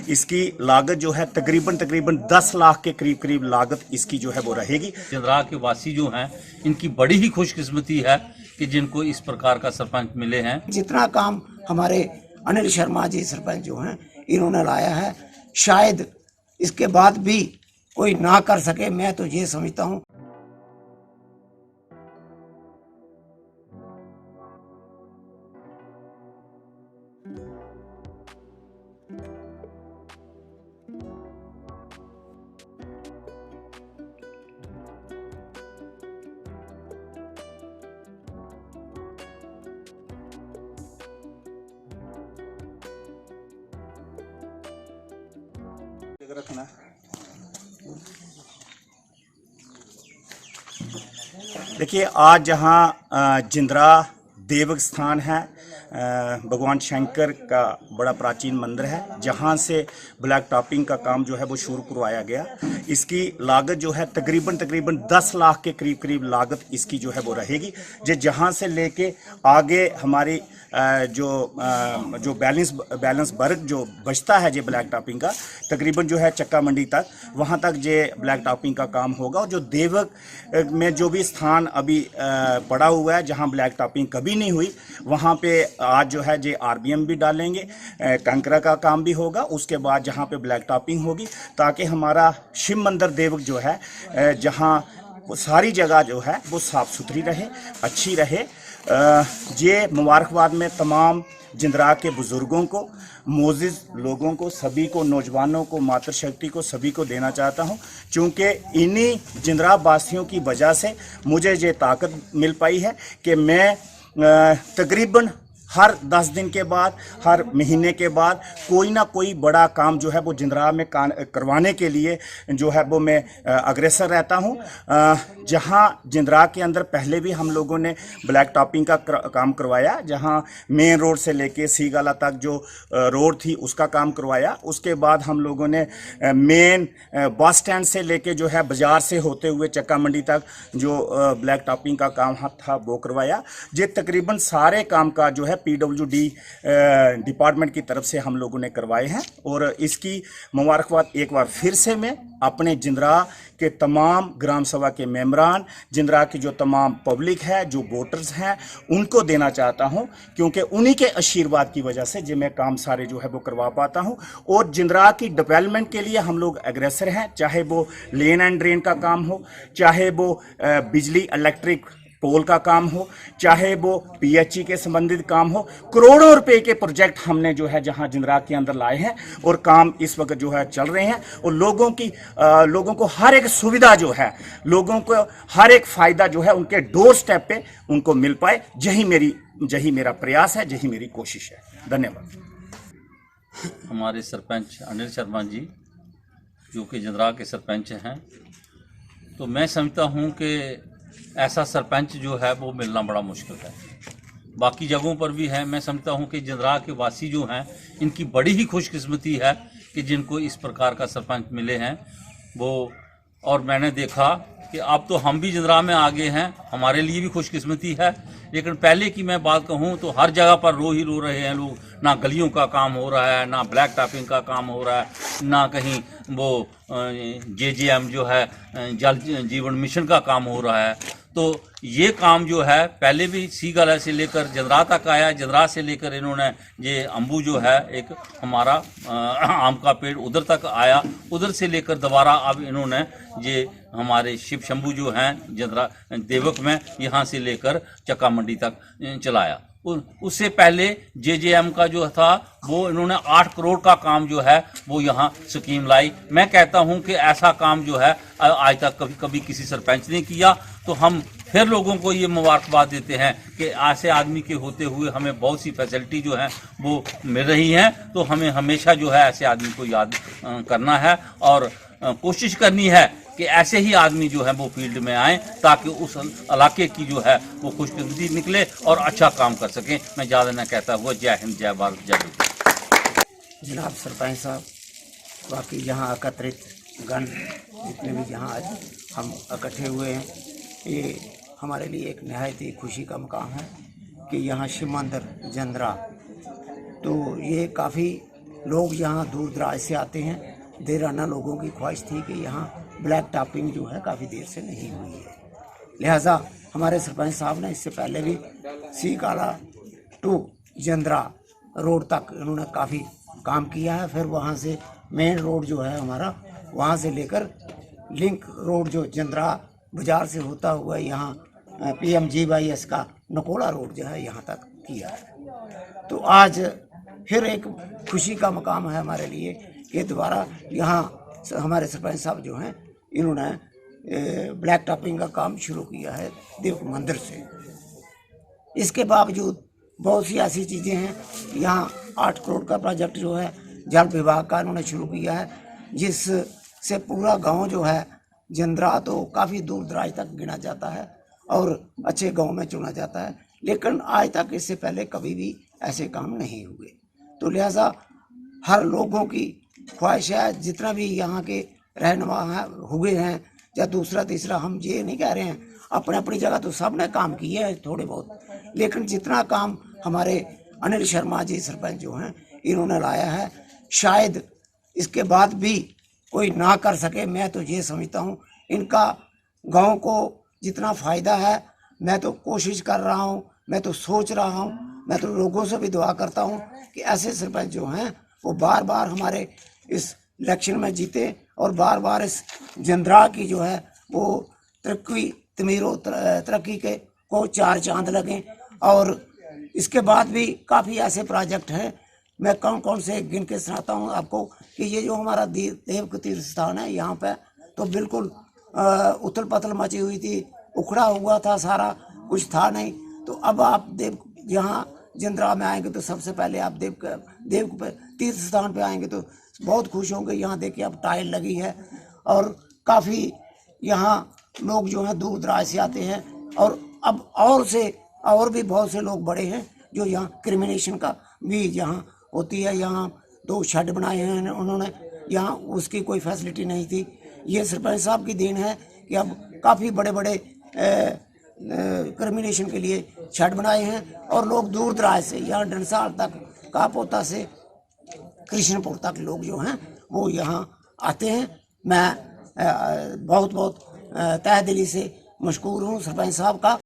इसकी लागत जो है तकरीबन 10 लाख के करीब लागत इसकी जो है वो रहेगी। जिंदरा के वासी जो हैं इनकी बड़ी ही खुशकिस्मती है कि जिनको इस प्रकार का सरपंच मिले हैं। जितना काम हमारे अनिल शर्मा जी सरपंच जो हैं इन्होंने लाया है, शायद इसके बाद भी कोई ना कर सके, मैं तो ये समझता हूँ। रखना देखिए, आज जहाँ जिंदरा देवक स्थान है, भगवान शंकर का बड़ा प्राचीन मंदिर है, जहाँ से ब्लैक टॉपिंग का काम जो है वो शुरू करवाया गया। इसकी लागत जो है तकरीबन 10 लाख के करीब लागत इसकी जो है वो रहेगी। जहाँ से लेके आगे हमारी जो बैलेंस वर्क जो बचता है जो ब्लैक टॉपिंग का, तकरीबन जो है चक्का मंडी तक, वहाँ तक जे ब्लैक टॉपिंग का काम होगा। और जो देवक में जो भी स्थान अभी पड़ा हुआ है जहाँ ब्लैक टॉपिंग कभी नहीं हुई, वहाँ पे आज जो है जे आरबीएम भी डालेंगे, कंकरा का काम भी होगा। उसके बाद जहाँ पे ब्लैक टॉपिंग होगी, ताकि हमारा शिव मंदिर देवक जो है जहाँ वो सारी जगह जो है वो साफ़ सुथरी रहे, अच्छी रहे। ये मुबारकबाद में तमाम जिंदरा के बुज़ुर्गों को, मोजिज़ लोगों को, सभी को, नौजवानों को, मातृशक्ति को, सभी को देना चाहता हूँ, क्योंकि इन्हीं जिंदरा वासियों की वजह से मुझे ये ताकत मिल पाई है कि मैं तकरीबन हर 10 दिन के बाद, हर महीने के बाद कोई ना कोई बड़ा काम जो है वो जिंदरा में करवाने के लिए जो है वो मैं अग्रसर रहता हूं। जहां जिंदरा के अंदर पहले भी हम लोगों ने ब्लैक टॉपिंग का काम करवाया, जहां मेन रोड से लेके सीगाला तक जो रोड थी उसका काम करवाया। उसके बाद हम लोगों ने मेन बस स्टैंड से लेके जो है बाजार से होते हुए चक्का मंडी तक जो ब्लैक टॉपिंग का काम था वो करवाया। ये तकरीबन सारे काम का जो है PWD डिपार्टमेंट की तरफ से हम लोगों ने करवाए हैं। और इसकी मुबारकबाद एक बार फिर से मैं अपने जिंदरा के तमाम ग्राम सभा के मेंबरान, जिंदरा की जो तमाम पब्लिक है, जो वोटर्स हैं, उनको देना चाहता हूं, क्योंकि उन्हीं के आशीर्वाद की वजह से जो मैं काम सारे जो है वो करवा पाता हूं। और जिंदरा की डेवलपमेंट के लिए हम लोग अग्रेसर हैं, चाहे वो लेन एंड ड्रेन का काम हो, चाहे वो बिजली इलेक्ट्रिक पोल का काम हो, चाहे वो PHE के संबंधित काम हो। करोड़ों रुपए के प्रोजेक्ट हमने जो है जहां जिंदरा के अंदर लाए हैं और काम इस वक्त जो है चल रहे हैं। और लोगों को हर एक सुविधा जो है, लोगों को हर एक फायदा जो है उनके डोर स्टेप पे उनको मिल पाए। यही मेरा प्रयास है, यही मेरी कोशिश है। धन्यवाद। हमारे सरपंच अनिल शर्मा जी जो कि जिंदरा के सरपंच हैं, तो मैं समझता हूं कि ऐसा सरपंच जो है वो मिलना बड़ा मुश्किल है। बाकी जगहों पर भी है। मैं समझता हूं कि जिंदरा के वासी जो हैं इनकी बड़ी ही खुशकिस्मती है कि जिनको इस प्रकार का सरपंच मिले हैं वो। और मैंने देखा कि अब तो हम भी जिंदरा में आगे हैं, हमारे लिए भी खुशकिस्मती है। लेकिन पहले की मैं बात कहूं तो हर जगह पर रो रहे हैं लोग। ना गलियों का काम हो रहा है, ना ब्लैक टॉपिंग का काम हो रहा है, ना कहीं वो JJM जो है जल जीवन मिशन का काम हो रहा है। तो ये काम जो है पहले भी सीगाला से लेकर जिंदरा तक आया। जिंदरा से लेकर इन्होंने ये अम्बू जो है एक हमारा आम का पेड़ उधर तक आया, उधर से लेकर दोबारा अब इन्होंने ये हमारे शिव शंभू जो हैं जिंदरा देवक में यहाँ से लेकर चक्का मंडी तक चलाया। उससे पहले JJM का जो था वो इन्होंने 8 करोड़ का काम जो है वो यहाँ स्कीम लाई। मैं कहता हूँ कि ऐसा काम जो है आज तक कभी किसी सरपंच ने किया। तो हम फिर लोगों को ये मुबारकबाद देते हैं कि ऐसे आदमी के होते हुए हमें बहुत सी फैसिलिटी जो है वो मिल रही हैं। तो हमें हमेशा जो है ऐसे आदमी को याद करना है और कोशिश करनी है कि ऐसे ही आदमी जो है वो फील्ड में आए, ताकि उस इलाके की जो है वो खुशकिस्मती निकले और अच्छा काम कर सकें। मैं ज़्यादा न कहता हुआ जय हिंद, जय भारत, जय हिंद। जनाब सरपंच साहब, बाकी यहाँ एकत्रित गण जितने भी यहाँ आज हम इकट्ठे हुए हैं, ये हमारे लिए एक नहायत ही खुशी का मकाम है कि यहाँ शिव मंदिर जिंदरा, तो ये काफ़ी लोग यहाँ दूर दराज से आते हैं। देराना लोगों की ख्वाहिश थी कि यहाँ ब्लैक टॉपिंग जो है काफ़ी देर से नहीं हुई है, लिहाजा हमारे सरपंच साहब ने इससे पहले भी सी काला टू जंद्रा रोड तक इन्होंने काफ़ी काम किया है। फिर वहाँ से मेन रोड जो है हमारा, वहाँ से लेकर लिंक रोड जो जंद्रा बाजार से होता हुआ यहाँ PMGYS का नकोड़ा रोड जो है यहाँ तक किया है। तो आज फिर एक खुशी का मकाम है हमारे लिए कि दोबारा यहाँ हमारे सरपंच साहब जो हैं इन्होंने ब्लैक टॉपिंग का काम शुरू किया है देव मंदिर से। इसके बावजूद बहुत सी ऐसी चीज़ें हैं, यहाँ 8 करोड़ का प्रोजेक्ट जो है जल विभाग का इन्होंने शुरू किया है, जिससे पूरा गांव जो है जंद्रा तो काफ़ी दूर दराज तक गिना जाता है और अच्छे गांव में चुना जाता है, लेकिन आज तक इससे पहले कभी भी ऐसे काम नहीं हुए। तो लिहाजा हर लोगों की ख्वाहिश है, जितना भी यहाँ के रहनुमा हुए हैं या दूसरा तीसरा, हम ये नहीं कह रहे हैं, अपने अपनी जगह तो सब ने काम किए हैं थोड़े बहुत, लेकिन जितना काम हमारे अनिल शर्मा जी सरपंच जो हैं इन्होंने लाया है, शायद इसके बाद भी कोई ना कर सके। मैं तो ये समझता हूँ इनका गांव को जितना फ़ायदा है, मैं तो कोशिश कर रहा हूँ, मैं तो सोच रहा हूँ, मैं तो लोगों से भी दुआ करता हूँ कि ऐसे सरपंच जो हैं वो बार बार हमारे इस इलेक्शन में जीते और बार बार इस जंद्रा की जो है वो तरक्की के को 4 चांद लगें। और इसके बाद भी काफ़ी ऐसे प्रोजेक्ट हैं, मैं कौन कौन से गिन के सुनाता हूँ आपको कि ये जो हमारा देव का तीर्थ स्थान है, यहाँ पे तो बिल्कुल उथल पुथल मची हुई थी, उखड़ा हुआ था, सारा कुछ था नहीं। तो अब आप देव यहाँ जंद्रा में आएंगे तो सबसे पहले आप देव तीर्थ स्थान पे आएंगे तो बहुत खुश होंगे। यहाँ देखिए अब टाइल लगी है और काफ़ी यहाँ लोग जो हैं दूर दराज से आते हैं, और अब और भी बहुत से लोग बड़े हैं जो यहाँ क्रिमिनेशन का भी यहाँ होती है। यहाँ 2 शेड बनाए हैं उन्होंने, यहाँ उसकी कोई फैसिलिटी नहीं थी। ये सरपंच साहब की देन है कि अब काफ़ी बड़े बड़े क्रिमिनेशन के लिए शेड बनाए हैं और लोग दूर दराज से यहाँ डंसाल तक, कापोता से कृष्णपुर तक लोग जो हैं वो यहाँ आते हैं। मैं बहुत बहुत तहे दिली से मशकूर हूँ सरपंच साहब का।